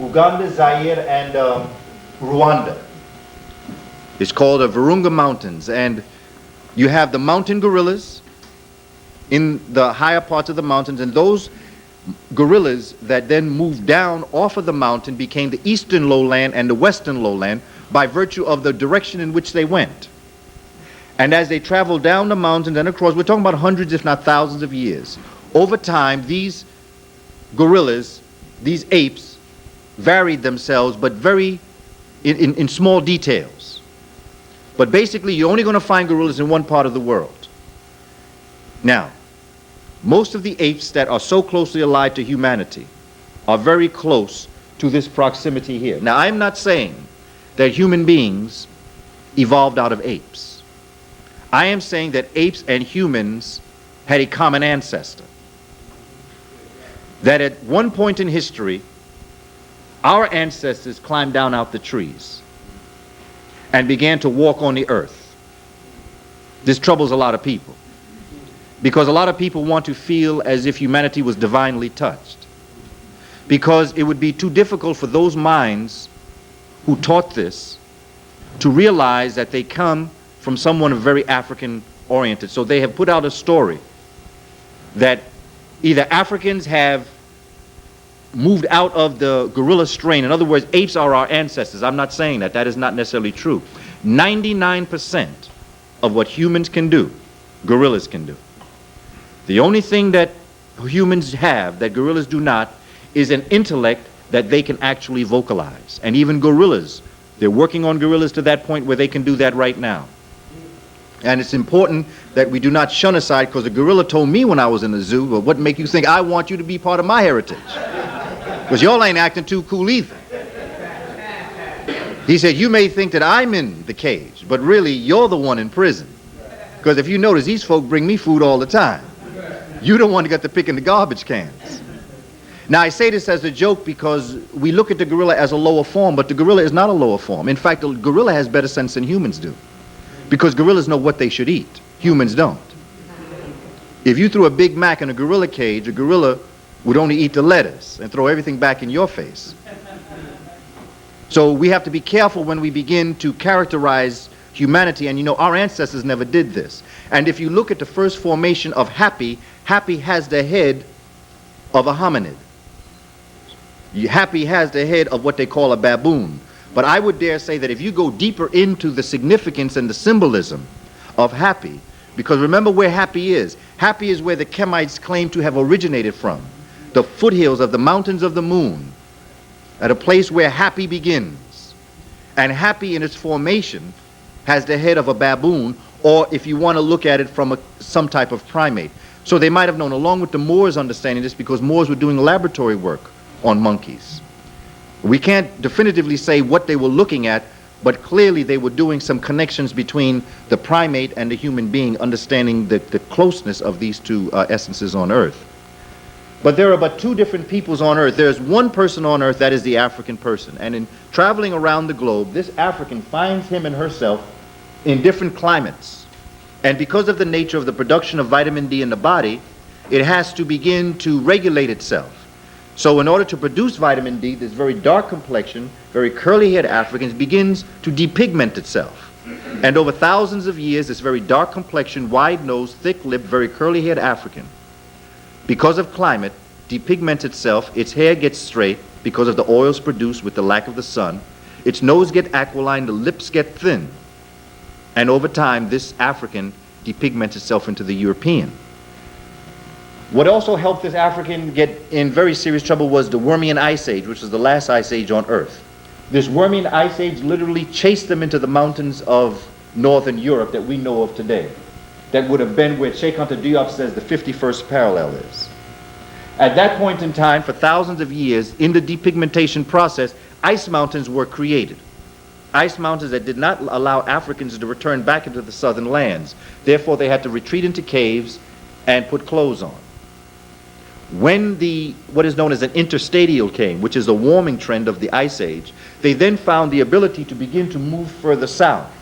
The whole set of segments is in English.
Uganda, Zaire, and Rwanda. It's called the Virunga Mountains, and you have the mountain gorillas in the higher parts of the mountains, and those gorillas that then moved down off of the mountain became the eastern lowland and the western lowland by virtue of the direction in which they went. And as they traveled down the mountains and across, we're talking about hundreds if not thousands of years, over time these gorillas, these apes, varied themselves, but very in small details. But basically you're only going to find gorillas in one part of the world. Now, most of the apes that are so closely allied to humanity are very close to this proximity here. Now, I'm not saying that human beings evolved out of apes. I am saying that apes and humans had a common ancestor. That at one point in history, our ancestors climbed down out the trees and began to walk on the earth. This troubles a lot of people, because a lot of people want to feel as if humanity was divinely touched, because it would be too difficult for those minds who taught this to realize that they come from someone very African oriented. So they have put out a story that either Africans have moved out of the gorilla strain. In other words, apes are our ancestors. I'm not saying that. That is not necessarily true. 99% of what humans can do, gorillas can do. The only thing that humans have that gorillas do not is an intellect that they can actually vocalize. And even gorillas, they're working on gorillas to that point where they can do that right now. And it's important that we do not shun aside, because the gorilla told me when I was in the zoo, well, what make you think I want you to be part of my heritage? Because y'all ain't acting too cool either. He said, you may think that I'm in the cage, but really you're the one in prison. Because if you notice, these folk bring me food all the time. You don't want to get to pick in the garbage cans. Now, I say this as a joke because we look at the gorilla as a lower form, but the gorilla is not a lower form. In fact, the gorilla has better sense than humans do, because gorillas know what they should eat. Humans don't. If you threw a Big Mac in a gorilla cage, a gorilla would only eat the lettuce and throw everything back in your face. So we have to be careful when we begin to characterize humanity, and you know, our ancestors never did this. And if you look at the first formation of Happy, Happy has the head of a hominid. Happy has the head of what they call a baboon. But I would dare say that if you go deeper into the significance and the symbolism of Happy, because remember where Happy is. Happy is where the Kemites claim to have originated from, the foothills of the mountains of the moon, at a place where Happy begins. And Happy in its formation has the head of a baboon, or if you want to look at it from some type of primate. So they might have known, along with the Moors understanding this, because Moors were doing laboratory work on monkeys. We can't definitively say what they were looking at, but clearly they were doing some connections between the primate and the human being, understanding the closeness of these two essences on Earth. But there are but two different peoples on Earth. There's one person on Earth, that is the African person. And in traveling around the globe, this African finds him and herself in different climates. And because of the nature of the production of vitamin D in the body, it has to begin to regulate itself. So in order to produce vitamin D, this very dark complexion, very curly-haired African begins to depigment itself. And over thousands of years, this very dark complexion, wide-nosed, thick-lipped, very curly-haired African, because of climate, depigments itself. Its hair gets straight because of the oils produced with the lack of the sun. Its nose gets aquiline, the lips get thin. And over time, this African depigments itself into the European. What also helped this African get in very serious trouble was the Wormy Ice Age, which was the last ice age on Earth. This Wormy Ice Age literally chased them into the mountains of northern Europe that we know of today. That would have been where Cheikh Anta Diop says the 51st parallel is. At that point in time, for thousands of years, in the depigmentation process, ice mountains were created. Ice mountains that did not allow Africans to return back into the southern lands. Therefore, they had to retreat into caves and put clothes on. When what is known as an interstadial came, which is a warming trend of the Ice Age, they then found the ability to begin to move further south.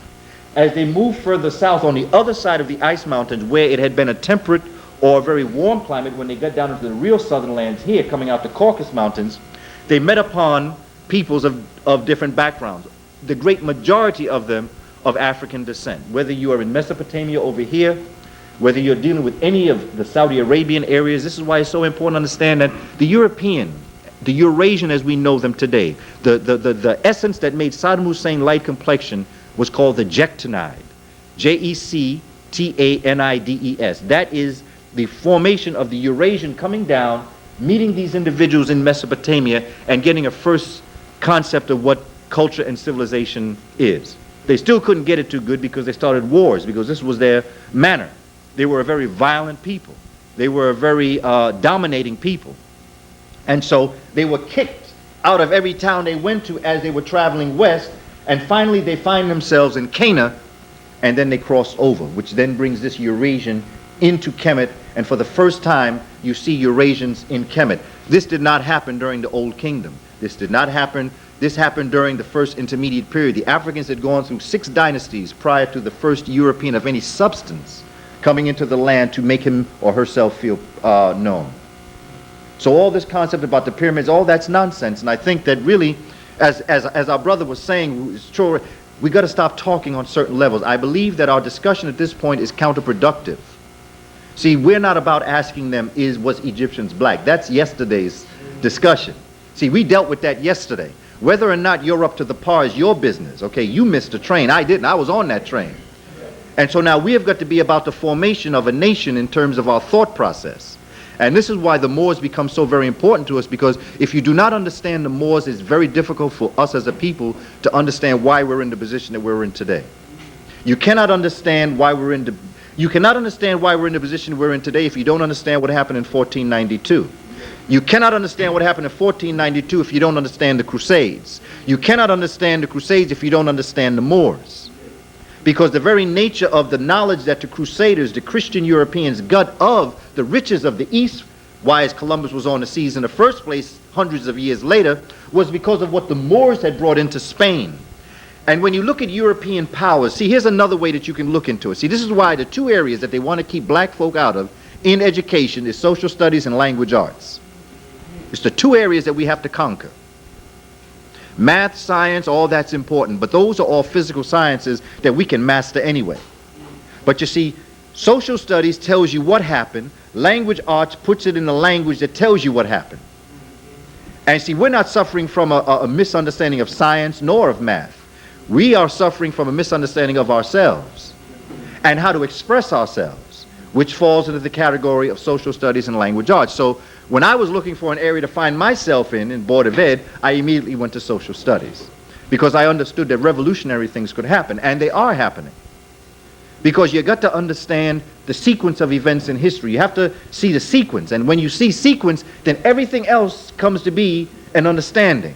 As they moved further south on the other side of the ice mountains, where it had been a temperate or a very warm climate, when they got down into the real southern lands here, coming out the Caucasus Mountains, they met upon peoples of different backgrounds. The great majority of them of African descent. Whether you are in Mesopotamia over here, whether you're dealing with any of the Saudi Arabian areas, this is why it's so important to understand that the European, the Eurasian as we know them today, the essence that made Saddam Hussein light complexion was called the Jectanide. Jectanides. That is the formation of the Eurasian coming down, meeting these individuals in Mesopotamia, and getting a first concept of what culture and civilization is. They still couldn't get it too good because they started wars, because this was their manner. They were a very violent people. They were a very dominating people. And so they were kicked out of every town they went to as they were traveling west, and finally they find themselves in Cana, and then they cross over, which then brings this Eurasian into Kemet, and for the first time you see Eurasians in Kemet. This did not happen during the Old Kingdom. This did not happen. This happened during the first intermediate period. The Africans had gone through 6 dynasties prior to the first European of any substance coming into the land to make him or herself feel known. So all this concept about the pyramids, all that's nonsense. And I think that really, as our brother was saying, it's true, we got to stop talking on certain levels. I believe that our discussion at this point is counterproductive. See, we're not about asking them, was Egyptians black? That's yesterday's discussion. See, we dealt with that yesterday. Whether or not you're up to the par is your business. Okay, you missed a train. I didn't. I was on that train. And so now we have got to be about the formation of a nation in terms of our thought process. And this is why the Moors become so very important to us, because if you do not understand the Moors, it's very difficult for us as a people to understand why we're in the position that we're in today. You cannot understand why we're in the position we're in today if you don't understand what happened in 1492. You cannot understand what happened in 1492 if you don't understand the Crusades. You cannot understand the Crusades if you don't understand the Moors. Because the very nature of the knowledge that the Crusaders, the Christian Europeans, got of the riches of the East, why Columbus was on the seas in the first place hundreds of years later, was because of what the Moors had brought into Spain. And when you look at European powers, see, here's another way that you can look into it. See, this is why the 2 areas that they want to keep black folk out of in education is social studies and language arts. It's the 2 areas that we have to conquer. Math, science, all that's important, but those are all physical sciences that we can master anyway. But you see, social studies tells you what happened. Language arts puts it in a language that tells you what happened. And see, we're not suffering from a misunderstanding of science nor of math. We are suffering from a misunderstanding of ourselves and how to express ourselves, which falls into the category of social studies and language arts. So when I was looking for an area to find myself in Board of Ed, I immediately went to social studies because I understood that revolutionary things could happen, and they are happening. Because you got to understand the sequence of events in history. You have to see the sequence, and when you see sequence, then everything else comes to be an understanding.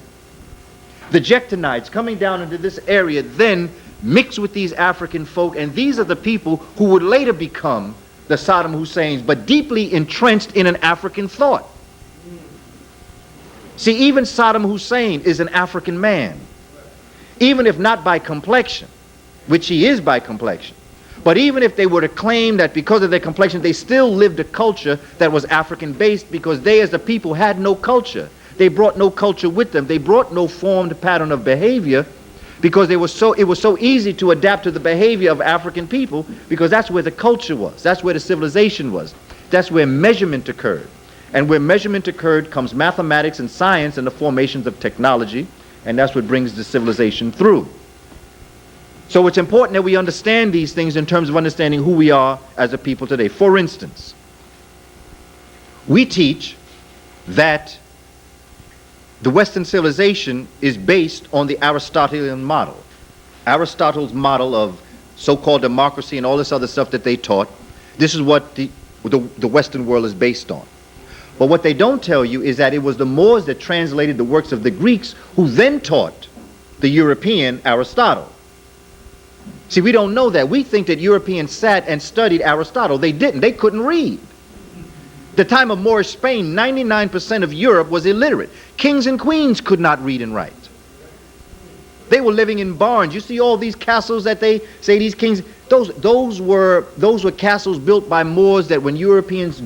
The Jectanites coming down into this area then mix with these African folk, and these are the people who would later become the Saddam Husseins, but deeply entrenched in an African thought. See, even Saddam Hussein is an African man, even if not by complexion, which he is by complexion. But even if they were to claim that because of their complexion, they still lived a culture that was African-based, because they as the people had no culture. They brought no culture with them. They brought no formed pattern of behavior, because it was so easy to adapt to the behavior of African people, because that's where the culture was. That's where the civilization was. That's where measurement occurred. And where measurement occurred comes mathematics and science and the formations of technology, and that's what brings the civilization through. So it's important that we understand these things in terms of understanding who we are as a people today. For instance, we teach that the Western civilization is based on the Aristotelian model. Aristotle's model of so-called democracy and all this other stuff that they taught. This is what the Western world is based on. But what they don't tell you is that it was the Moors that translated the works of the Greeks, who then taught the European Aristotle. See, we don't know that. We think that Europeans sat and studied Aristotle. They didn't. They couldn't read. The time of Moorish Spain, 99% of Europe was illiterate. Kings and queens could not read and write. They were living in barns. You see all these castles that they say these kings, Those were castles built by Moors that when Europeans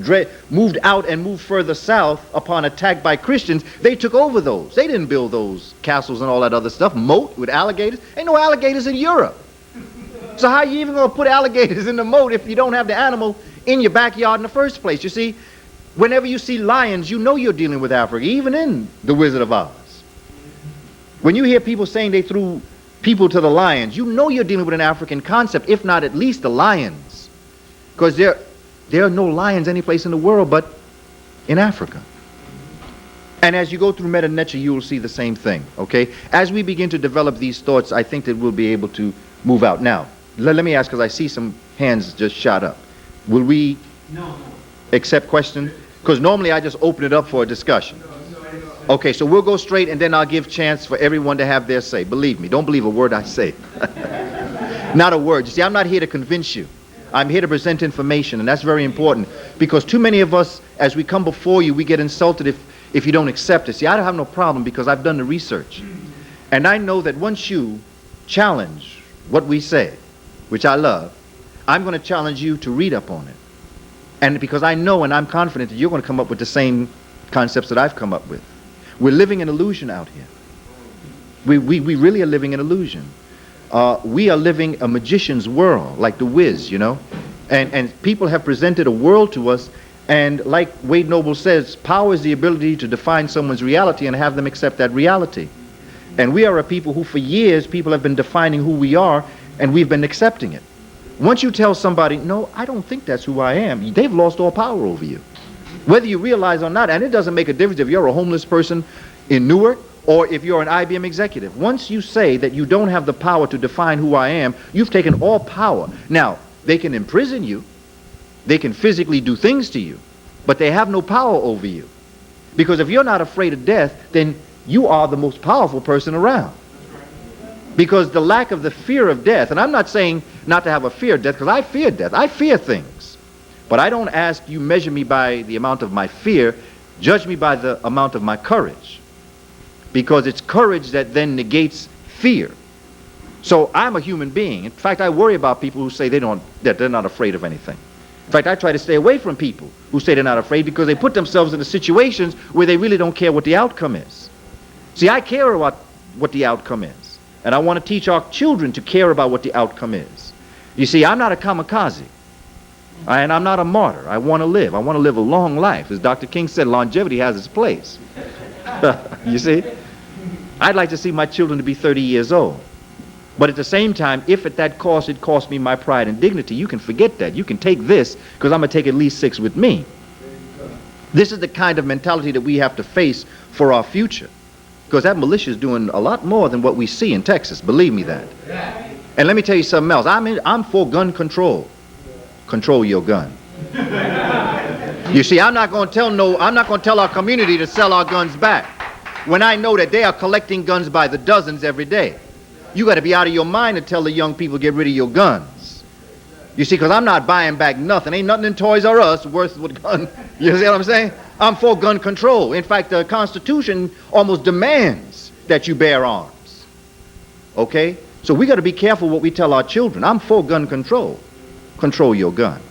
moved out and moved further south upon attack by Christians, they took over those. They didn't build those castles and all that other stuff. Moat with alligators. Ain't no alligators in Europe. So how are you even going to put alligators in the moat if you don't have the animal in your backyard in the first place? You see, whenever you see lions, you know you're dealing with Africa, even in The Wizard of Oz. When you hear people saying they threw people to the lions, you know you're dealing with an African concept, if not at least the lions. Because there are no lions anyplace in the world but in Africa. And as you go through Meta Nature, you will see the same thing, okay? As we begin to develop these thoughts, I think that we'll be able to move out. Now, let me ask, because I see some hands just shot up. Will we accept questions? Because normally I just open it up for a discussion. Okay, so we'll go straight, and then I'll give chance for everyone to have their say. Believe me, don't believe a word I say. Not a word. You see, I'm not here to convince you. I'm here to present information, and that's very important, because too many of us, as we come before you, we get insulted if you don't accept it. See, I don't have no problem, because I've done the research. And I know that once you challenge what we say, which I love, I'm going to challenge you to read up on it. And because I know and I'm confident that you're going to come up with the same concepts that I've come up with. We're living an illusion out here. We really are living an illusion. We are living a magician's world, like the Wiz, you know. And people have presented a world to us, and like Wade Noble says, power is the ability to define someone's reality and have them accept that reality. And we are a people who for years, people have been defining who we are, and we've been accepting it. Once you tell somebody, no, I don't think that's who I am, they've lost all power over you. Whether you realize or not, and it doesn't make a difference if you're a homeless person in Newark or if you're an IBM executive. Once you say that you don't have the power to define who I am, you've taken all power. Now, they can imprison you, they can physically do things to you, but they have no power over you. Because if you're not afraid of death, then you are the most powerful person around. Because the lack of the fear of death, and I'm not saying not to have a fear of death, because I fear death. I fear things. But I don't ask you measure me by the amount of my fear. Judge me by the amount of my courage. Because it's courage that then negates fear. So I'm a human being. In fact, I worry about people who say that they're not afraid of anything. In fact, I try to stay away from people who say they're not afraid, because they put themselves into situations where they really don't care what the outcome is. See, I care about what the outcome is. And I want to teach our children to care about what the outcome is. You see, I'm not a kamikaze. And I'm not a martyr. I want to live. I want to live a long life. As Dr. King said, longevity has its place. You see? I'd like to see my children to be 30 years old. But at the same time, if at that cost it costs me my pride and dignity, you can forget that. You can take this, because I'm going to take at least 6 with me. This is the kind of mentality that we have to face for our future. Because that militia is doing a lot more than what we see in Texas. Believe me that. And let me tell you something else. I'm for gun control. Control your gun. You see, I'm not going to tell our community to sell our guns back when I know that they are collecting guns by the dozens every day. You got to be out of your mind to tell the young people get rid of your guns. You see, because I'm not buying back nothing. Ain't nothing in Toys R Us worth with gun. You see what I'm saying? I'm for gun control. In fact, the Constitution almost demands that you bear arms. Okay? So we got to be careful what we tell our children. I'm for gun control. Control your gun.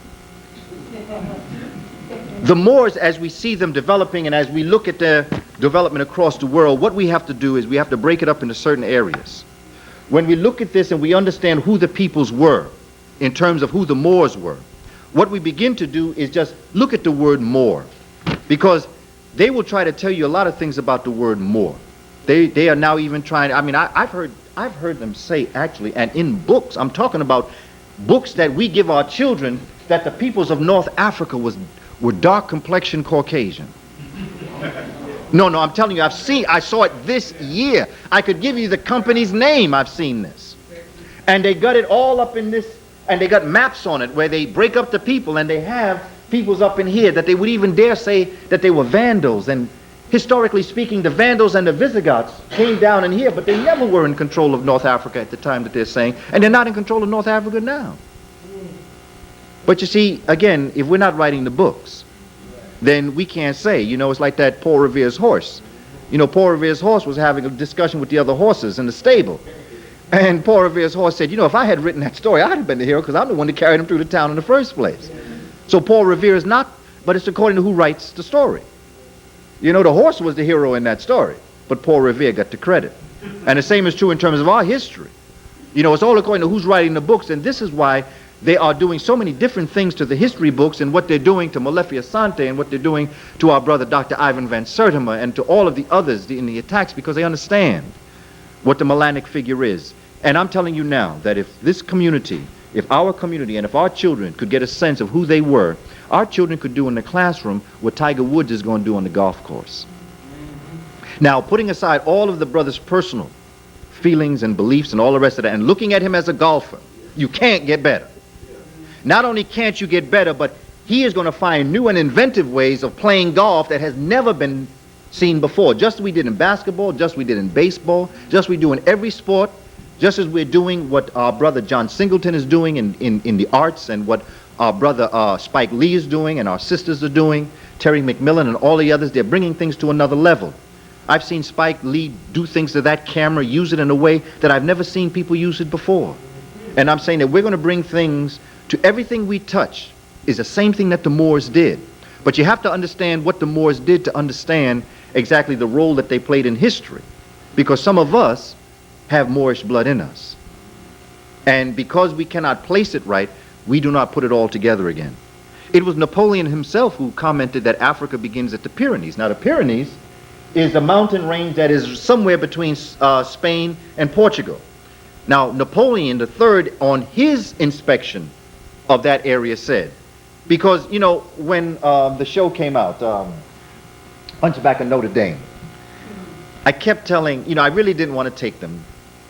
The Moors, as we see them developing and as we look at their development across the world, what we have to do is we have to break it up into certain areas. When we look at this and we understand who the peoples were in terms of who the Moors were, what we begin to do is just look at the word Moor, because they will try to tell you a lot of things about the word Moor. They are now even trying, I mean, I've heard them say actually, and in books, I'm talking about books that we give our children, that the peoples of North Africa were dark complexioned Caucasian. No, I'm telling you, I saw it this year. I could give you the company's name. I've seen this. And they got it all up in this, and they got maps on it where they break up the people, and they have peoples up in here that they would even dare say that they were Vandals. And historically speaking, the Vandals and the Visigoths came down in here, but they never were in control of North Africa at the time that they're saying, and they're not in control of North Africa now. But you see, again, if we're not writing the books, then we can't say, you know, it's like that Paul Revere's horse. You know, Paul Revere's horse was having a discussion with the other horses in the stable. And Paul Revere's horse said, if I had written that story, I'd have been the hero because I'm the one that carried him through the town in the first place. So Paul Revere is not, but it's according to who writes the story. The horse was the hero in that story, but Paul Revere got the credit. And the same is true in terms of our history. It's all according to who's writing the books, and this is why they are doing so many different things to the history books and what they're doing to Molefi Asante and what they're doing to our brother Dr. Ivan Van Sertima and to all of the others in the attacks, because they understand what the Melanic figure is. And I'm telling you now that if this community, if our community and if our children could get a sense of who they were, our children could do in the classroom what Tiger Woods is going to do on the golf course. Now, putting aside all of the brother's personal feelings and beliefs and all the rest of that, and looking at him as a golfer, you can't get better. Not only can't you get better, but he is going to find new and inventive ways of playing golf that has never been seen before. Just as we did in basketball, just as we did in baseball, just as we do in every sport, just as we're doing what our brother John Singleton is doing in the arts, and what our brother Spike Lee is doing and our sisters are doing, Terry McMillan and all the others. They're bringing things to another level. I've seen Spike Lee do things to that camera, use it in a way that I've never seen people use it before. And I'm saying that we're going to bring things to everything we touch is the same thing that the Moors did. But you have to understand what the Moors did to understand exactly the role that they played in history. Because some of us have Moorish blood in us. And because we cannot place it right, we do not put it all together again. It was Napoleon himself who commented that Africa begins at the Pyrenees. Now the Pyrenees is a mountain range that is somewhere between Spain and Portugal. Now Napoleon III, on his inspection of that area, said, because when the show came out, Hunchback of Notre Dame, I kept telling, I really didn't want to take them.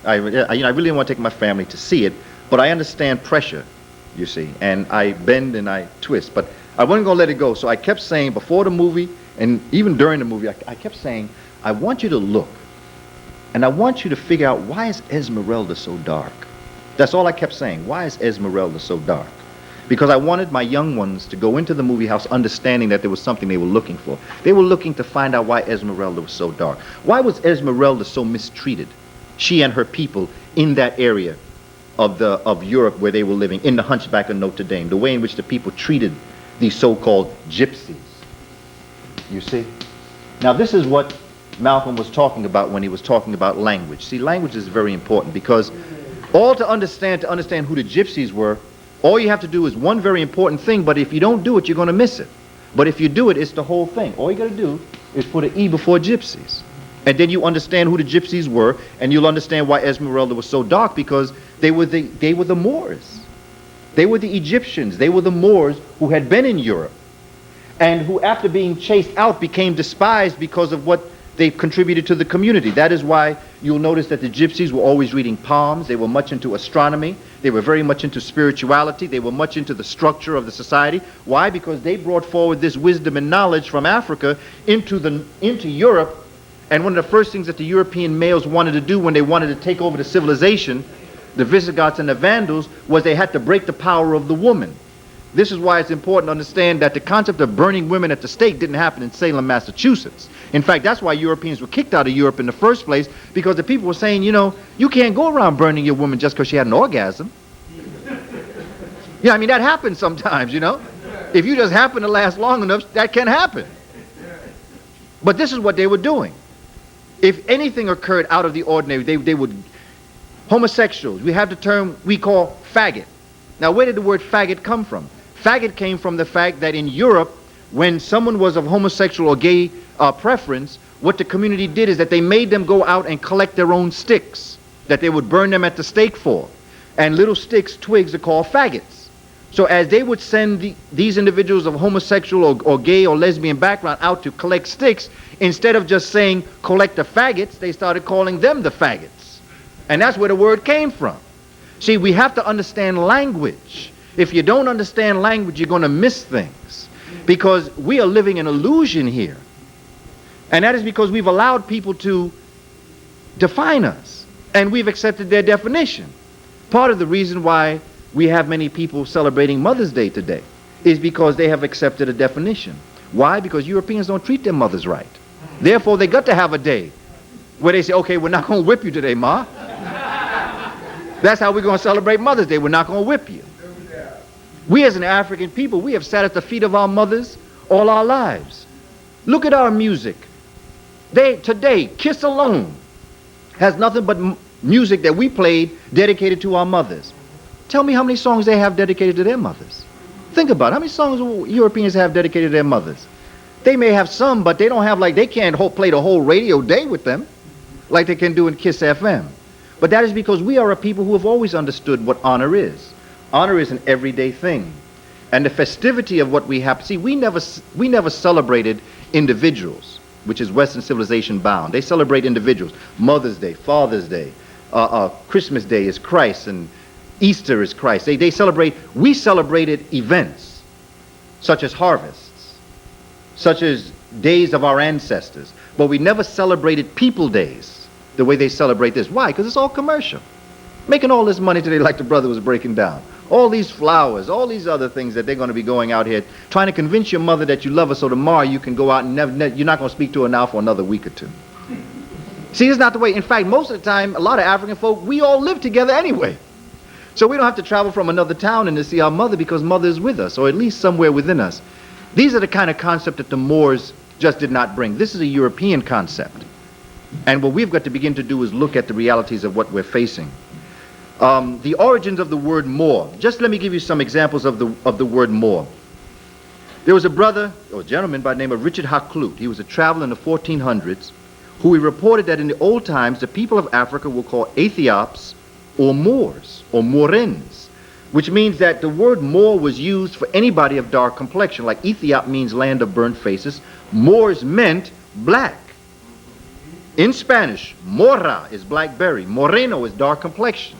I really didn't want to take my family to see it, but I understand pressure, you see, and I bend and I twist, but I wasn't going to let it go. So I kept saying before the movie and even during the movie, I kept saying, I want you to look and I want you to figure out, why is Esmeralda so dark? That's all I kept saying. Why is Esmeralda so dark? Because I wanted my young ones to go into the movie house understanding that there was something they were looking for. They were looking to find out why Esmeralda was so dark. Why was Esmeralda so mistreated, she and her people, in that area of Europe where they were living, in the Hunchback of Notre Dame, the way in which the people treated these so-called gypsies. You see? Now this is what Malcolm was talking about when he was talking about language. See, language is very important, because to understand who the gypsies were, all you have to do is one very important thing, but if you don't do it, you're going to miss it. But if you do it, it's the whole thing. All you got to do is put an E before gypsies. And then you understand who the gypsies were, and you'll understand why Esmeralda was so dark, because they were the Moors. They were the Egyptians. They were the Moors who had been in Europe, and who, after being chased out, became despised because of what they contributed to the community. That is why you'll notice that the gypsies were always reading palms. They were much into astronomy. They were very much into spirituality. They were much into the structure of the society. Why? Because they brought forward this wisdom and knowledge from Africa into Europe. And one of the first things that the European males wanted to do when they wanted to take over the civilization, the Visigoths and the Vandals, was they had to break the power of the woman. This is why it's important to understand that the concept of burning women at the stake didn't happen in Salem, Massachusetts. In fact, that's why Europeans were kicked out of Europe in the first place, because the people were saying, you can't go around burning your woman just because she had an orgasm. Yeah, I mean, that happens sometimes, If you just happen to last long enough, that can happen. But this is what they were doing. If anything occurred out of the ordinary, they would... Homosexuals, we have the term we call faggot. Now, where did the word faggot come from? Faggot came from the fact that in Europe, when someone was of homosexual or gay preference, what the community did is that they made them go out and collect their own sticks that they would burn them at the stake for. And little sticks, twigs, are called faggots. So as they would send these individuals of homosexual or gay or lesbian background out to collect sticks, instead of just saying collect the faggots, they started calling them the faggots. And that's where the word came from. See, we have to understand language. If you don't understand language, you're going to miss things, because we are living an illusion here. And that is because we've allowed people to define us, and we've accepted their definition. Part of the reason why we have many people celebrating Mother's Day today is because they have accepted a definition. Why? Because Europeans don't treat their mothers right. Therefore, they got to have a day where they say, okay, we're not going to whip you today, Ma. That's how we're going to celebrate Mother's Day. We're not going to whip you. We as an African people, we have sat at the feet of our mothers all our lives. Look at our music. Today, Kiss Alone has nothing but music that we played dedicated to our mothers. Tell me how many songs they have dedicated to their mothers. Think about it. How many songs Europeans have dedicated to their mothers? They may have some, but they don't have, like, they can't play the whole radio day with them like they can do in Kiss FM. But that is because we are a people who have always understood what honor is. Honor is an everyday thing. And the festivity of what we have, see, we never celebrated individuals, which is Western civilization bound. They celebrate individuals. Mother's Day, Father's Day, Christmas Day is Christ, and Easter is Christ. We celebrated events, such as harvests, such as days of our ancestors. But we never celebrated people days the way they celebrate this. Why? Because it's all commercial. Making all this money today, like the brother was breaking down. All these flowers, all these other things that they're going to be going out here trying to convince your mother that you love her so tomorrow you can go out and you're not going to speak to her now for another week or two. See, it's not the way. In fact, most of the time, a lot of African folk, we all live together anyway. So we don't have to travel from another town and to see our mother because mother is with us, or at least somewhere within us. These are the kind of concept that the Moors just did not bring. This is a European concept. And what we've got to begin to do is look at the realities of what we're facing. The origins of the word Moor. Just let me give you some examples of the word Moor. There was a brother, or a gentleman by the name of Richard Hakluyt. He was a traveler in the 1400s who he reported that in the old times the people of Africa were called Ethiops or Moors or Morens, which means that the word Moor was used for anybody of dark complexion. Like Ethiop means land of burnt faces. Moors meant black. In Spanish, mora is blackberry. Moreno is dark complexion.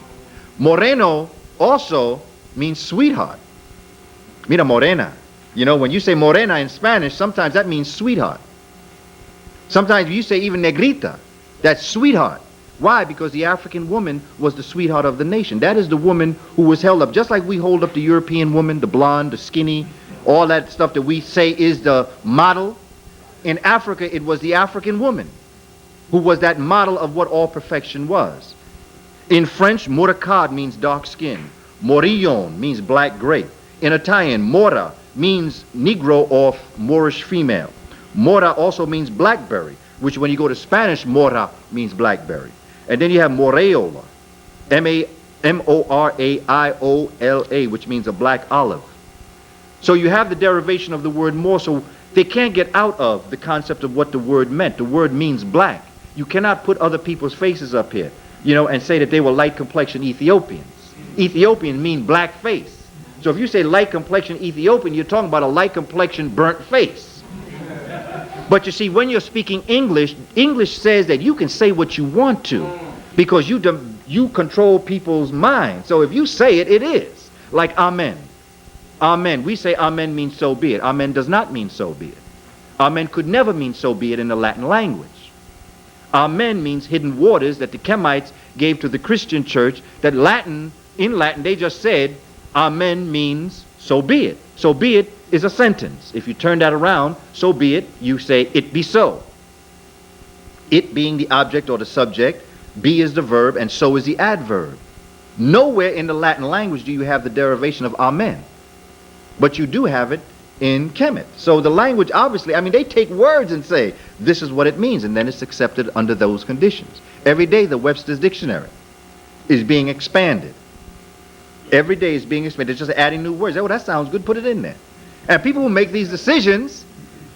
Moreno also means sweetheart. Mira morena. You know, when you say morena in Spanish, sometimes that means sweetheart. Sometimes you say even negrita, that's sweetheart. Why? Because the African woman was the sweetheart of the nation. That is the woman who was held up, just like we hold up the European woman, the blonde, the skinny, all that stuff that we say is the model. In Africa, it was the African woman who was that model of what all perfection was. In French, moricard means dark skin. Morillon means black grape. In Italian, mora means Negro or Moorish female. Mora also means blackberry, which when you go to Spanish, mora means blackberry. And then you have moraiola, M-O-R-A-I-O-L-A, which means a black olive. So you have the derivation of the word Moor, so they can't get out of the concept of what the word meant. The word means black. You cannot put other people's faces up here, you know, and say that they were light complexion Ethiopians. Ethiopian mean black face. So if you say light complexion Ethiopian, you're talking about a light complexion burnt face. But you see, when you're speaking English, English says that you can say what you want to because you control people's minds. So if you say it, it is. Like amen. Amen. We say amen means so be it. Amen does not mean so be it. Amen could never mean so be it in the Latin language. Amen means hidden waters that the Kemites gave to the Christian church. That in Latin, they just said, amen means so be it. So be it is a sentence. If you turn that around, so be it, you say it be so. It being the object or the subject, be is the verb, and so is the adverb. Nowhere in the Latin language do you have the derivation of amen. But you do have it in Kemet. So the language, obviously, I mean, they take words and say, this is what it means, and then it's accepted under those conditions. Every day, the Webster's Dictionary is being expanded. Every day is being expanded. It's just adding new words. Oh, that sounds good. Put it in there. And people who make these decisions,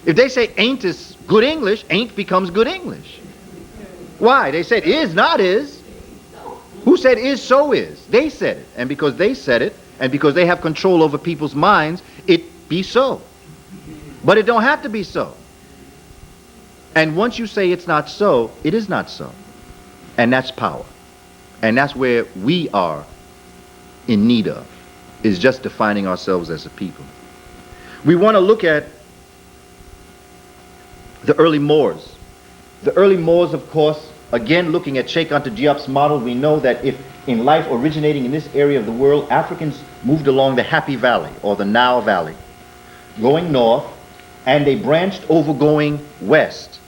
if they say ain't is good English, ain't becomes good English. Why? They said is, not is. Who said is, so is? They said it. And because they said it, and because they have control over people's minds, it be so. But it don't have to be so. And once you say it's not so, it is not so. And that's power. And that's where we are in need of, is just defining ourselves as a people. We want to look at the early Moors. The early Moors, of course, again, looking at Cheikh Anta Diop's model, we know that if in life originating in this area of the world, Africans moved along the Happy Valley or the Nile Valley, going north, and they branched over going west.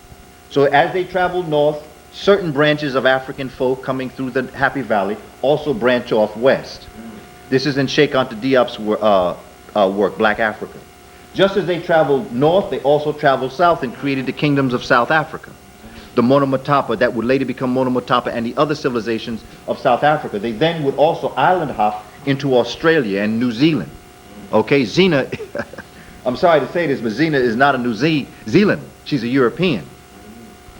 So as they traveled north, certain branches of African folk coming through the Happy Valley also branch off west. This is in Sheikh Anta Diop's work, Black Africa. Just as they traveled north, they also traveled south and created the kingdoms of South Africa. The Monomotapa that would later become Monomotapa and the other civilizations of South Africa. They then would also island hop into Australia and New Zealand. Okay, Xena, I'm sorry to say this, but Xena is not a New Zealand. She's a European.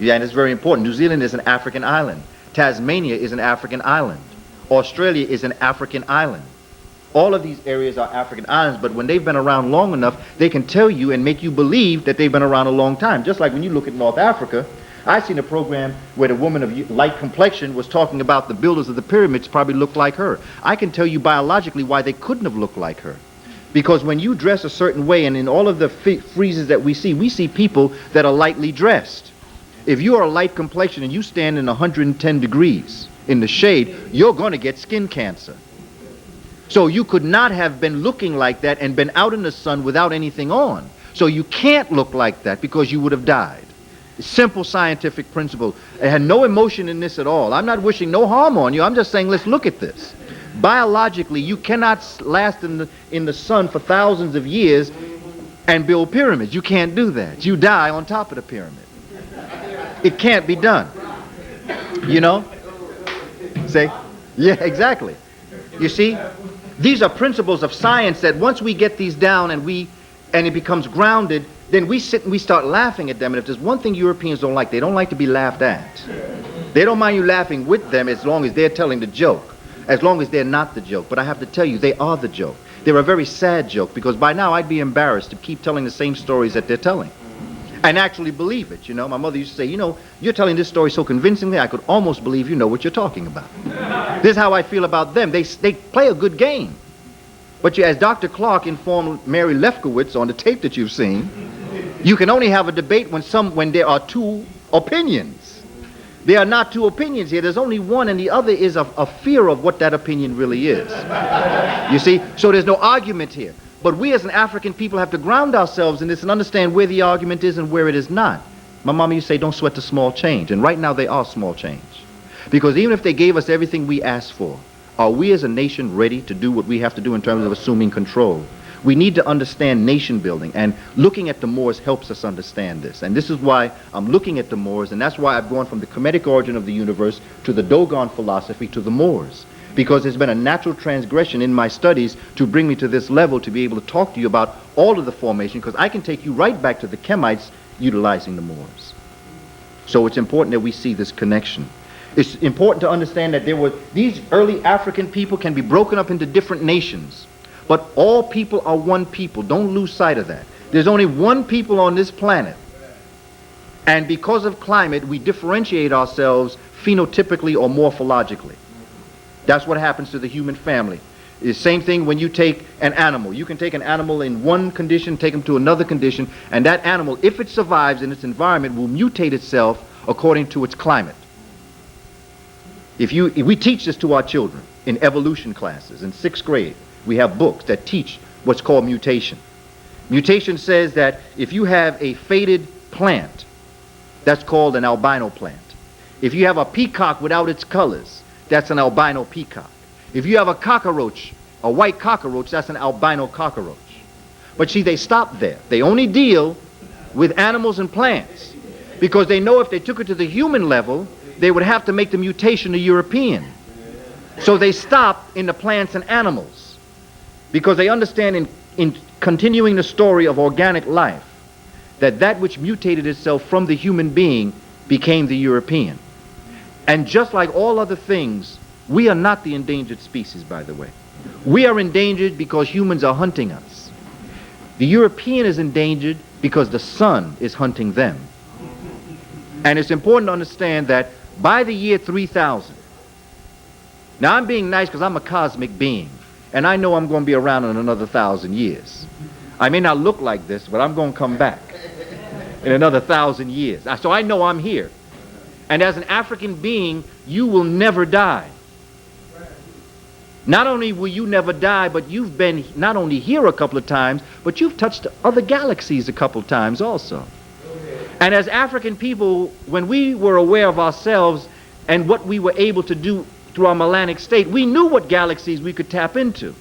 Yeah, and it's very important. New Zealand is an African island. Tasmania is an African island. Australia is an African island. All of these areas are African islands, but when they've been around long enough, they can tell you and make you believe that they've been around a long time. Just like when you look at North Africa, I seen a program where the woman of light complexion was talking about the builders of the pyramids probably looked like her. I can tell you biologically why they couldn't have looked like her. Because when you dress a certain way, and in all of the friezes that we see people that are lightly dressed. If you are a light complexion and you stand in 110 degrees in the shade, you're going to get skin cancer. So you could not have been looking like that and been out in the sun without anything on. So you can't look like that because you would have died. Simple scientific principle. It had no emotion in this at all. I'm not wishing no harm on you. I'm just saying let's look at this. Biologically, you cannot last in the sun for thousands of years and build pyramids. You can't do that. You die on top of the pyramid. It can't be done. You know? Say, yeah, exactly. You see, these are principles of science that once we get these down and it becomes grounded, then we sit and we start laughing at them. And if there's one thing Europeans don't like, they don't like to be laughed at. They don't mind you laughing with them as long as they're telling the joke. As long as they're not the joke. But I have to tell you, they are the joke. They're a very sad joke, because by now I'd be embarrassed to keep telling the same stories that they're telling. And actually believe it, you know. My mother used to say, you know, you're telling this story so convincingly, I could almost believe you know what you're talking about. This is how I feel about them. They play a good game. But as Dr. Clark informed Mary Lefkowitz on the tape that you've seen, you can only have a debate when there are two opinions. There are not two opinions here. There's only one, and the other is a fear of what that opinion really is. You see? So there's no argument here. But we as an African people have to ground ourselves in this and understand where the argument is and where it is not. My mama used to say, don't sweat the small change. And right now they are small change. Because even if they gave us everything we asked for, are we as a nation ready to do what we have to do in terms of assuming control? We need to understand nation building, and looking at the Moors helps us understand this. And this is why I'm looking at the Moors, and that's why I've gone from the Kemetic origin of the universe to the Dogon philosophy to the Moors. Because there's been a natural transgression in my studies to bring me to this level to be able to talk to you about all of the formation, because I can take you right back to the Kemites utilizing the Moors. So it's important that we see this connection. It's important to understand that these early African people can be broken up into different nations. But all people are one people. Don't lose sight of that. There's only one people on this planet. And because of climate, we differentiate ourselves phenotypically or morphologically. That's what happens to the human family. The same thing when you take an animal. You can take an animal in one condition, take them to another condition, and that animal, if it survives in its environment, will mutate itself according to its climate. If we teach this to our children in evolution classes in 6th grade, we have books that teach what's called mutation. Mutation says that if you have a faded plant, that's called an albino plant. If you have a peacock without its colors, that's an albino peacock. If you have a cockroach, a white cockroach, that's an albino cockroach. But see, they stop there. They only deal with animals and plants because they know if they took it to the human level, they would have to make the mutation a European. So they stop in the plants and animals. Because they understand in continuing the story of organic life, that which mutated itself from the human being became the European. And just like all other things, we are not the endangered species, by the way. We are endangered because humans are hunting us. The European is endangered because the sun is hunting them. And it's important to understand that by the year 3000, now I'm being nice because I'm a cosmic being. And I know I'm going to be around in another 1,000 years. I may not look like this, but I'm going to come back in another 1,000 years. So I know I'm here. And as an African being, you will never die. Not only will you never die, but you've been not only here a couple of times, but you've touched other galaxies a couple of times also. And as African people, when we were aware of ourselves and what we were able to do through our melanic state, we knew what galaxies we could tap into.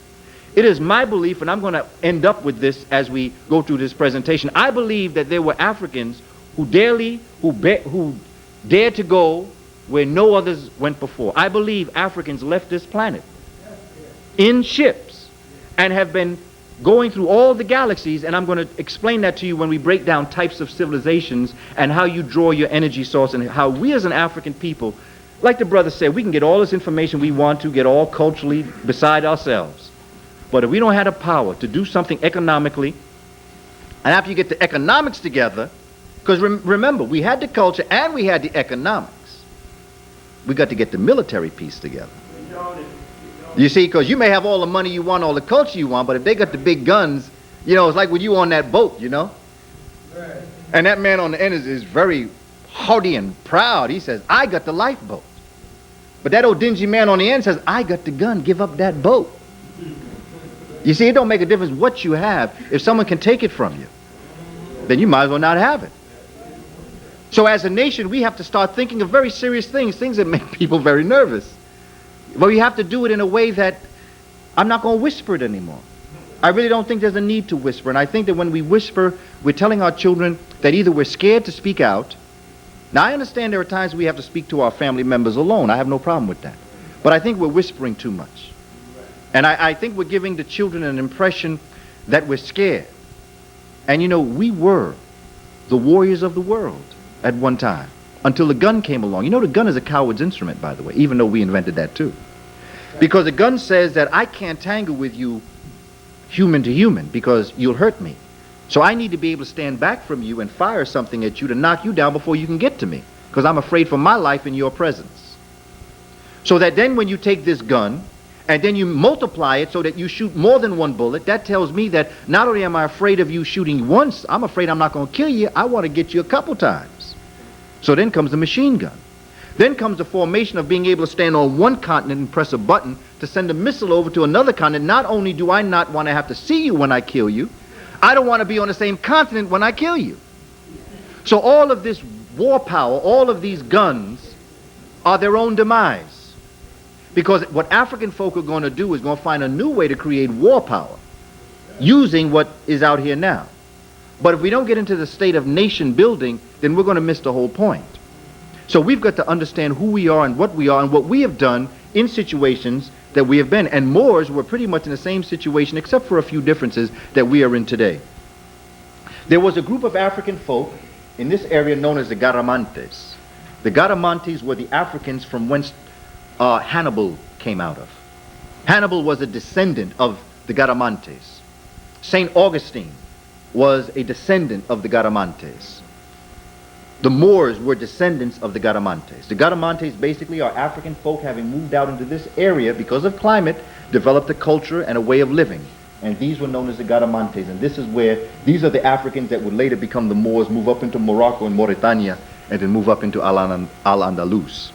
It is my belief, and I'm going to end up with this as we go through this presentation, I believe that there were Africans who dared to go where no others went before. I believe Africans left this planet in ships and have been going through all the galaxies, and I'm going to explain that to you when we break down types of civilizations and how you draw your energy source, and how we as an African people, like the brother said, we can get all this information we want to, get all culturally beside ourselves. But if we don't have the power to do something economically, and after you get the economics together, because remember, we had the culture and we had the economics, we got to get the military piece together. You see, because you may have all the money you want, all the culture you want, but if they got the big guns, you know, it's like when you on that boat, you know? Right. And that man on the end is very haughty and proud. He says, I got the lifeboat. But that old dingy man on the end says, I got the gun, give up that boat. You see, it don't make a difference what you have. If someone can take it from you, then you might as well not have it. So as a nation, we have to start thinking of very serious things that make people very nervous. But we have to do it in a way that I'm not going to whisper it anymore. I really don't think there's a need to whisper. And I think that when we whisper, we're telling our children that either we're scared to speak out. Now, I understand there are times we have to speak to our family members alone. I have no problem with that. But I think we're whispering too much. And I think we're giving the children an impression that we're scared. And you know, we were the warriors of the world at one time, until the gun came along. You know, the gun is a coward's instrument, by the way, even though we invented that too. Because the gun says that I can't tangle with you human to human because you'll hurt me. So I need to be able to stand back from you and fire something at you to knock you down before you can get to me, because I'm afraid for my life in your presence. So that then when you take this gun and then you multiply it so that you shoot more than one bullet, that tells me that not only am I afraid of you shooting once, I'm afraid I'm not going to kill you. I want to get you a couple times. So then comes the machine gun. Then comes the formation of being able to stand on one continent and press a button to send a missile over to another continent. Not only do I not want to have to see you when I kill you, I don't want to be on the same continent when I kill you. So all of this war power, all of these guns are their own demise. Because what African folk are going to do is going to find a new way to create war power using what is out here now. But if we don't get into the state of nation building, then we're going to miss the whole point. So we've got to understand who we are and what we have done in situations that we have been. And Moors were pretty much in the same situation, except for a few differences that we are in today. There was a group of African folk in this area known as the Garamantes. The Garamantes were the Africans from whence Hannibal came out of. Hannibal was a descendant of the Garamantes. St. Augustine was a descendant of the Garamantes. The Moors were descendants of the Garamantes. The Garamantes basically are African folk having moved out into this area because of climate, developed a culture and a way of living. And these were known as the Garamantes. And this is where, these are the Africans that would later become the Moors, move up into Morocco and Mauritania, and then move up into Al-Andalus.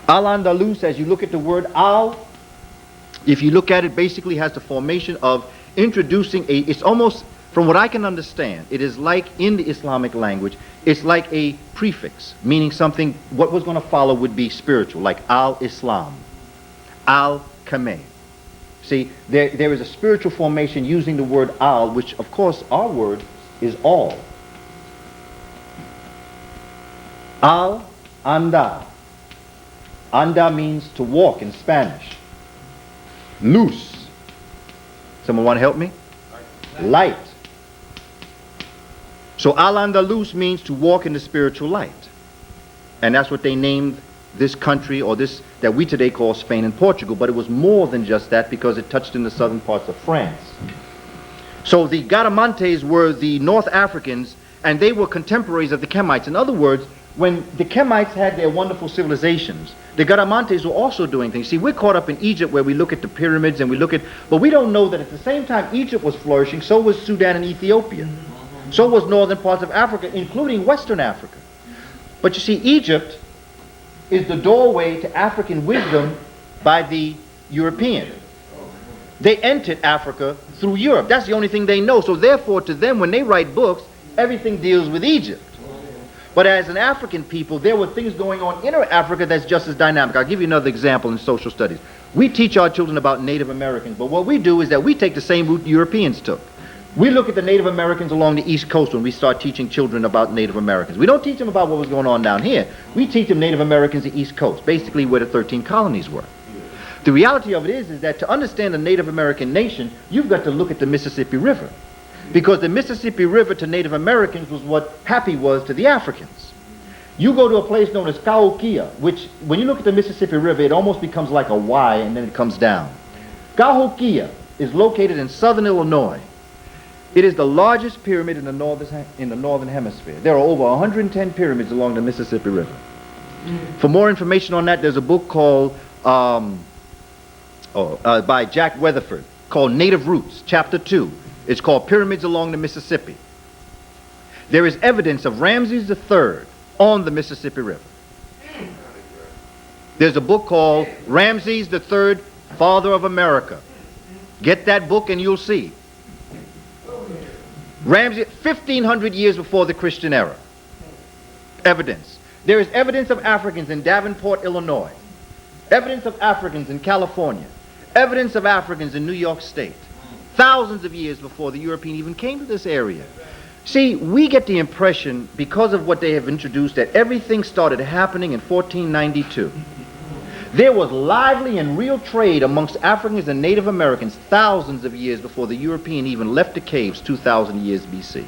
Al-Andalus, as you look at the word Al, if you look at it, basically has the formation of introducing it's almost, from what I can understand, it is like in the Islamic language, it's like a prefix, meaning something, what was going to follow would be spiritual, like Al-Islam, Al-Kameh. See, there is a spiritual formation using the word Al, which of course our word is all. Al-Anda. Anda means to walk in Spanish. Luz. Someone want to help me? Light. So Al-Andalus means to walk in the spiritual light. And that's what they named this country, or this that we today call Spain and Portugal. But it was more than just that, because it touched in the southern parts of France. So the Garamantes were the North Africans, and they were contemporaries of the Kemites. In other words, when the Kemites had their wonderful civilizations, the Garamantes were also doing things. See, we're caught up in Egypt where we look at the pyramids and we look at, but we don't know that at the same time Egypt was flourishing, so was Sudan and Ethiopia. So was northern parts of Africa, including Western Africa. But you see, Egypt is the doorway to African wisdom by the European. They entered Africa through Europe. That's the only thing they know. So therefore, to them, when they write books, everything deals with Egypt. But as an African people, there were things going on in Africa that's just as dynamic. I'll give you another example in social studies. We teach our children about Native Americans, but what we do is that we take the same route Europeans took. We look at the Native Americans along the East Coast when we start teaching children about Native Americans. We don't teach them about what was going on down here. We teach them Native Americans the East Coast, basically where the 13 colonies were. The reality of it is that to understand the Native American nation, you've got to look at the Mississippi River. Because the Mississippi River to Native Americans was what happy was to the Africans. You go to a place known as Cahokia, which, when you look at the Mississippi River, it almost becomes like a Y and then it comes down. Cahokia is located in southern Illinois. It is the largest pyramid in the northern hemisphere. There are over 110 pyramids along the Mississippi River. For more information on that, there's a book called, by Jack Weatherford, called Native Roots, Chapter 2. It's called Pyramids Along the Mississippi. There is evidence of Ramses III on the Mississippi River. There's a book called Ramses III, Father of America. Get that book and you'll see. Ramses, 1,500 years before the Christian era. Evidence. There is evidence of Africans in Davenport, Illinois. Evidence of Africans in California. Evidence of Africans in New York State. Thousands of years before the European even came to this area. See, we get the impression, because of what they have introduced, that everything started happening in 1492. There was lively and real trade amongst Africans and Native Americans thousands of years before the European even left the caves 2,000 years BC.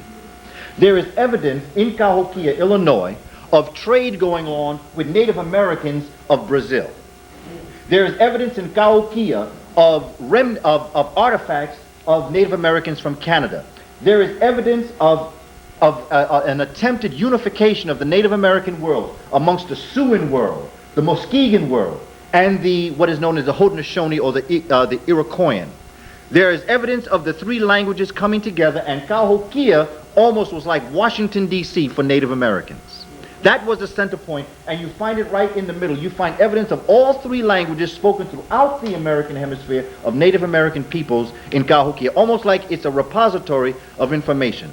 There is evidence in Cahokia, Illinois, of trade going on with Native Americans of Brazil. There is evidence in Cahokia of artifacts of Native Americans from Canada. There is evidence of an attempted unification of the Native American world amongst the Siouan world, the Muskegon world, and what is known as the Haudenosaunee or the Iroquoian. There is evidence of the three languages coming together, and Cahokia almost was like Washington, D.C. for Native Americans. That was the center point, and you find it right in the middle. You find evidence of all three languages spoken throughout the American hemisphere of Native American peoples in Cahokia, almost like it's a repository of information.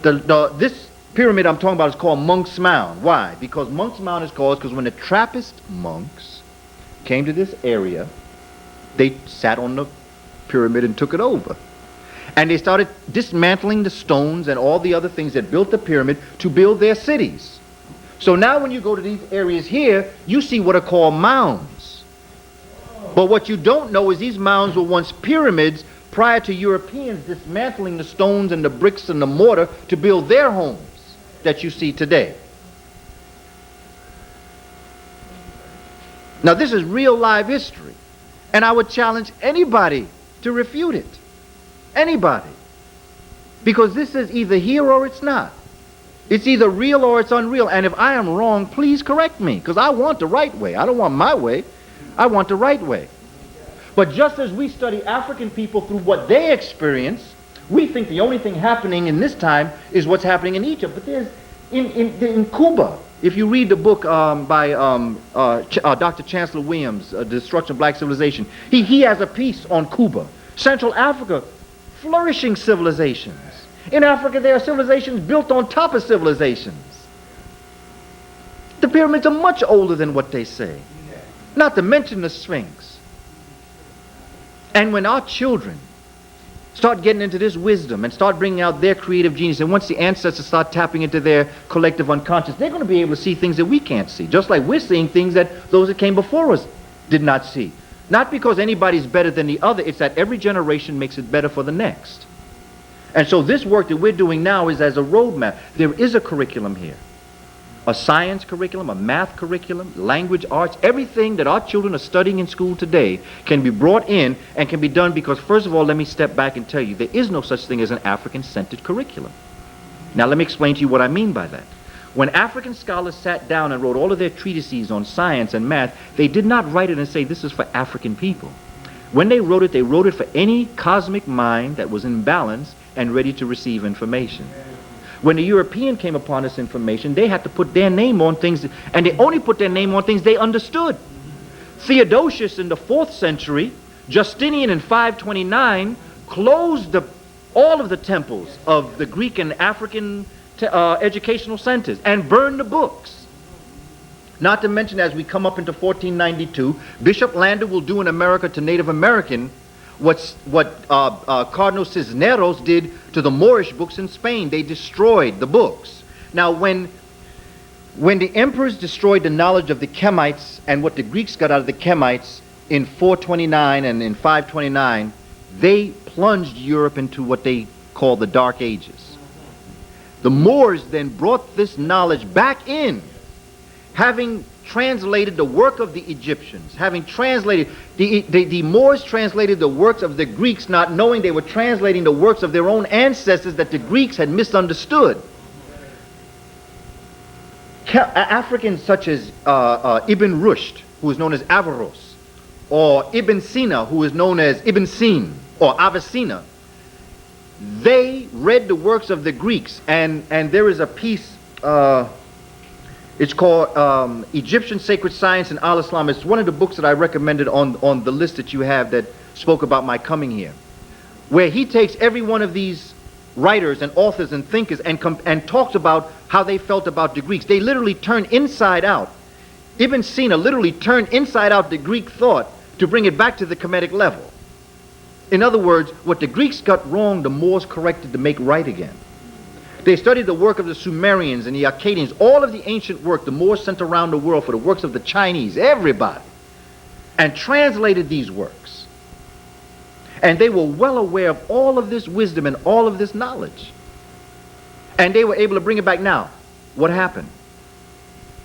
This pyramid I'm talking about is called Monk's Mound. Why? Because Monk's Mound is called because when the Trappist monks came to this area, they sat on the pyramid and took it over. And they started dismantling the stones and all the other things that built the pyramid to build their cities. So now when you go to these areas here, you see what are called mounds. But what you don't know is these mounds were once pyramids prior to Europeans dismantling the stones and the bricks and the mortar to build their homes that you see today. Now this is real live history, and I would challenge anybody to refute it. Anybody. Because this is either here or it's not. It's either real or it's unreal. And if I am wrong, please correct me, because I want the right way. I don't want my way. I want the right way. But just as we study African people through what they experience, we think the only thing happening in this time is what's happening in Egypt. But there's in Cuba, if you read the book by Dr. Chancellor Williams, The Destruction of Black Civilization, he has a piece on Cuba. Central Africa, flourishing civilizations. In Africa, there are civilizations built on top of civilizations. The pyramids are much older than what they say. Not to mention the Sphinx. And when our children start getting into this wisdom and start bringing out their creative genius, and once the ancestors start tapping into their collective unconscious, they're going to be able to see things that we can't see. Just like we're seeing things that those that came before us did not see. Not because anybody's better than the other, it's that every generation makes it better for the next. And so this work that we're doing now is as a roadmap. There is a curriculum here. A science curriculum, a math curriculum, language, arts, everything that our children are studying in school today can be brought in and can be done because, first of all, let me step back and tell you, there is no such thing as an African-centered curriculum. Now let me explain to you what I mean by that. When African scholars sat down and wrote all of their treatises on science and math, they did not write it and say this is for African people. When they wrote it for any cosmic mind that was in balance and ready to receive information. When the European came upon this information, they had to put their name on things, and they only put their name on things they understood. Theodosius in the 4th century, Justinian in 529, closed all of the temples of the Greek and African educational centers and burned the books. Not to mention, as we come up into 1492, Bishop Lander will do in America to Native American what Cardinal Cisneros did to the Moorish books in Spain. They destroyed the books. Now, when the emperors destroyed the knowledge of the Kemites and what the Greeks got out of the Kemites in 429 and in 529, they plunged Europe into what they call the Dark Ages. The Moors then brought this knowledge back in, having translated the work of the Egyptians, having translated, the Moors translated the works of the Greeks, not knowing they were translating the works of their own ancestors that the Greeks had misunderstood. Africans such as Ibn Rushd, who is known as Averroes, or Ibn Sina, who is known as Ibn Sin, or Avicenna, they read the works of the Greeks, and there is a piece, it's called Egyptian Sacred Science and Al-Islam. It's one of the books that I recommended on the list that you have that spoke about my coming here, where he takes every one of these writers and authors and thinkers and talks about how they felt about the Greeks. They literally turned inside out. Ibn Sina literally turned inside out the Greek thought to bring it back to the Kemetic level. In other words, what the Greeks got wrong, the Moors corrected to make right again. They studied the work of the Sumerians and the Akkadians, all of the ancient work the Moors sent around the world for the works of the Chinese, everybody, and translated these works. And they were well aware of all of this wisdom and all of this knowledge. And they were able to bring it back. Now, what happened?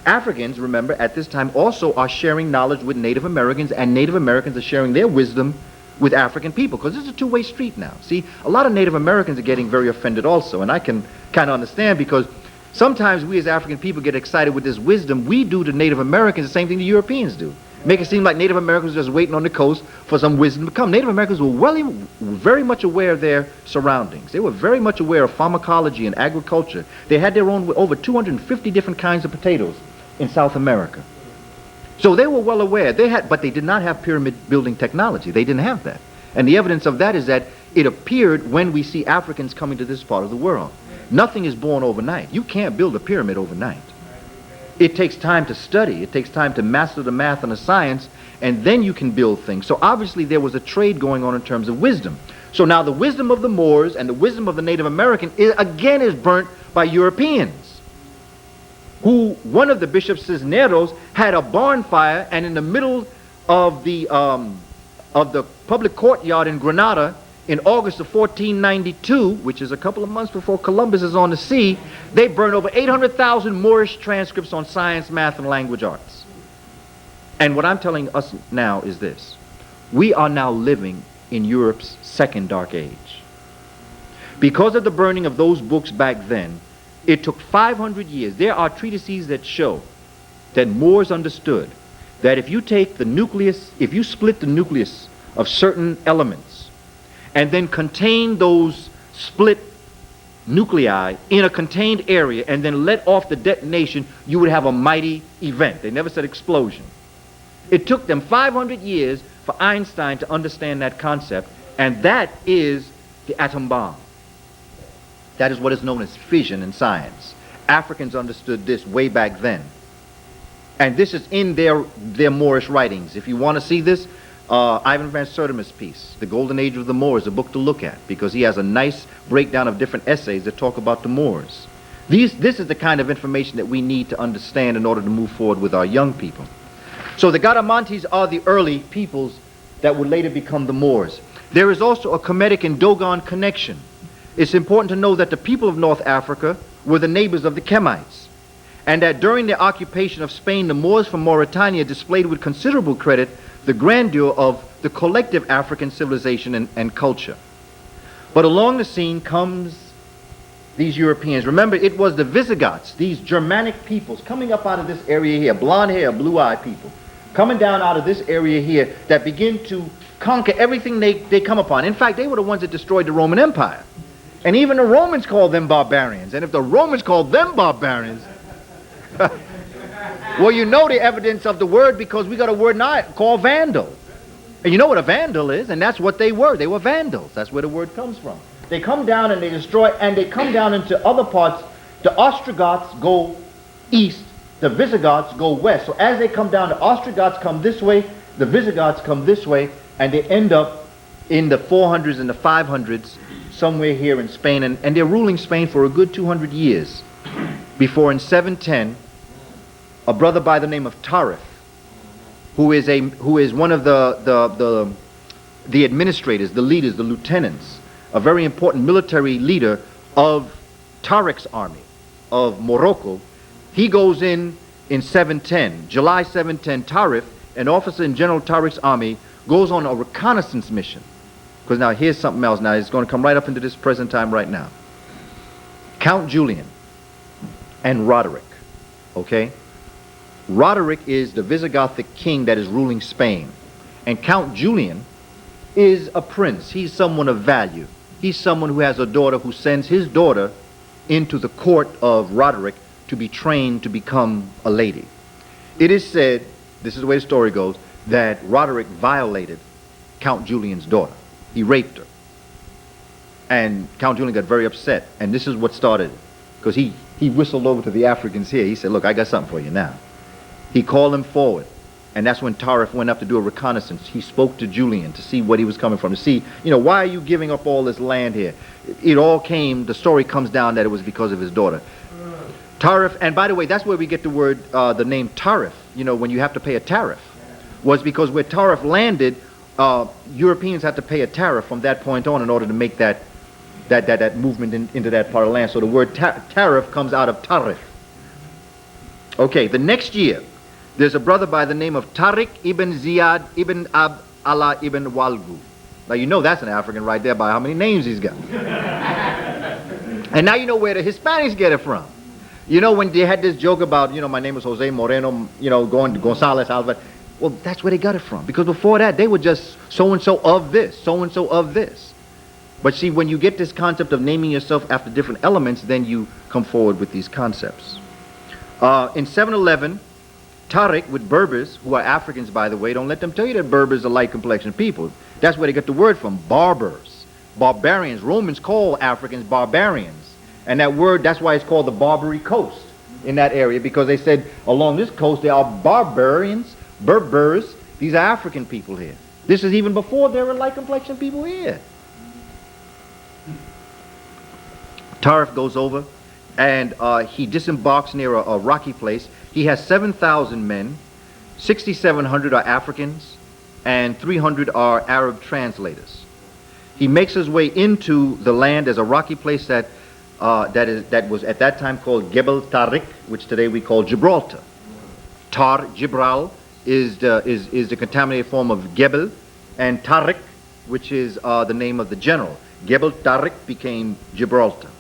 Africans, remember, at this time also are sharing knowledge with Native Americans, and Native Americans are sharing their wisdom with African people, because this is a two-way street now. See, a lot of Native Americans are getting very offended also, and I can kind of understand, because sometimes we as African people get excited with this wisdom. We do to Native Americans the same thing the Europeans do. Make it seem like Native Americans are just waiting on the coast for some wisdom to come. Native Americans were very much aware of their surroundings. They were very much aware of pharmacology and agriculture. They had their own over 250 different kinds of potatoes in South America. So they were well aware. But they did not have pyramid building technology. They didn't have that. And the evidence of that is that it appeared when we see Africans coming to this part of the world. Nothing is born overnight. You can't build a pyramid overnight. It takes time to study. It takes time to master the math and the science, and then you can build things. So obviously there was a trade going on in terms of wisdom. So now the wisdom of the Moors and the wisdom of the Native American is burnt by Europeans, who one of the bishops, Cisneros, had a barn fire, and in the middle of the public courtyard in Granada in August of 1492, which is a couple of months before Columbus is on the sea, they burned over 800,000 Moorish transcripts on science, math, and language arts. And what I'm telling us now is this: we are now living in Europe's second dark age. Because of the burning of those books back then, it took 500 years. There are treatises that show that Moors understood that if you take the nucleus, if you split the nucleus of certain elements and then contain those split nuclei in a contained area and then let off the detonation, you would have a mighty event. They never said explosion. It took them 500 years for Einstein to understand that concept, and that is the atom bomb. That is what is known as fission in science. Africans understood this way back then. And this is in their Moorish writings. If you want to see this, Ivan van Sertima's piece, The Golden Age of the Moors, a book to look at, because he has a nice breakdown of different essays that talk about the Moors. This is the kind of information that we need to understand in order to move forward with our young people. So the Garamantes are the early peoples that would later become the Moors. There is also a Kemetic and Dogon connection. It's important to know that the people of North Africa were the neighbors of the Kemites, and that during their occupation of Spain, the Moors from Mauritania displayed with considerable credit the grandeur of the collective African civilization and culture. But along the scene comes these Europeans. Remember, it was the Visigoths, these Germanic peoples coming up out of this area here, blonde hair, blue-eyed people, coming down out of this area here, that begin to conquer everything they come upon. In fact, they were the ones that destroyed the Roman Empire. And even the Romans called them barbarians. And if the Romans called them barbarians, well, you know the evidence of the word, because we got a word now called vandal. And you know what a vandal is, and that's what they were. They were vandals. That's where the word comes from. They come down and they destroy, and they come down into other parts The Ostrogoths go east, the Visigoths go west. So as they come down, the Ostrogoths come this way, the Visigoths come this way, and they end up in the 400s and the 500s, somewhere here in Spain. And they're ruling Spain for a good 200 years. Before in 710, a brother by the name of Tarif, who is one of the administrators, the leaders, the lieutenants, a very important military leader of Tariq's army of Morocco, he goes in 710, July 710. Tarif, an officer in General Tariq's army, goes on a reconnaissance mission. Because now here's something else. Now it's going to come right up into this present time right now. Count Julian and Roderick, okay? Roderick is the Visigothic king that is ruling Spain. And Count Julian is a prince. He's someone of value. He's someone who has a daughter who sends his daughter into the court of Roderick to be trained to become a lady. It is said, this is the way the story goes, that Roderick violated Count Julian's daughter. He raped her. And Count Julian got very upset. And this is what started it. Because he whistled over to the Africans here. He said, look, I got something for you now. He called them forward. And that's when Tarif went up to do a reconnaissance. He spoke to Julian to see what he was coming from, to see, why are you giving up all this land here? It all came, the story comes down that it was because of his daughter. Tarif, and by the way, that's where we get the word, the name Tarif, when you have to pay a tariff, was because where Tarif landed, Europeans had to pay a tariff from that point on in order to make that movement into that part of land. So the word tariff comes out of Tarif. Okay, the next year, there's a brother by the name of Tariq ibn Ziyad ibn Abd Allah ibn Walgu. Now that's an African right there by how many names he's got. And now you know where the Hispanics get it from. When they had this joke about, my name is Jose Moreno, going to Gonzalez Alvarez. Well, that's where they got it from. Because before that, they were just so-and-so of this, so-and-so of this. But see, when you get this concept of naming yourself after different elements, then you come forward with these concepts. In 711, Tariq with Berbers, who are Africans, by the way, don't let them tell you that Berbers are light complexion people. That's where they get the word from, barbers, barbarians. Romans call Africans barbarians. And that word, that's why it's called the Barbary Coast in that area, because they said along this coast there are barbarians, Berbers. These are African people here. This is even before there were light complexion people here. Tarif goes over and he disembarks near a rocky place. He has 7,000 men, 6,700 are Africans, and 300 are Arab translators. He makes his way into the land. There's a rocky place that was at that time called Gebel Tariq, which today we call Gibraltar. Gibral is the contaminated form of Gebel, and Tariq, which is the name of the general. Gebel Tariq became Gibraltar.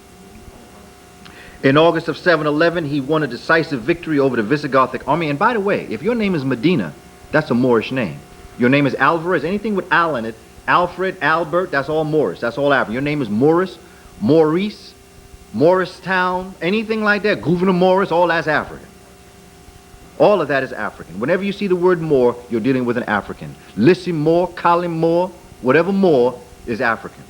In August of 711, he won a decisive victory over the Visigothic army. And by the way, if your name is Medina, that's a Moorish name. Your name is Alvarez, anything with Al in it, Alfred, Albert, that's all Moorish. That's all African. Your name is Morris, Maurice, Morristown, anything like that, Gouverneur Morris, all that's African. All of that is African. Whenever you see the word Moor, you're dealing with an African. Lissim Moor, Kalim Moor, whatever Moor is African.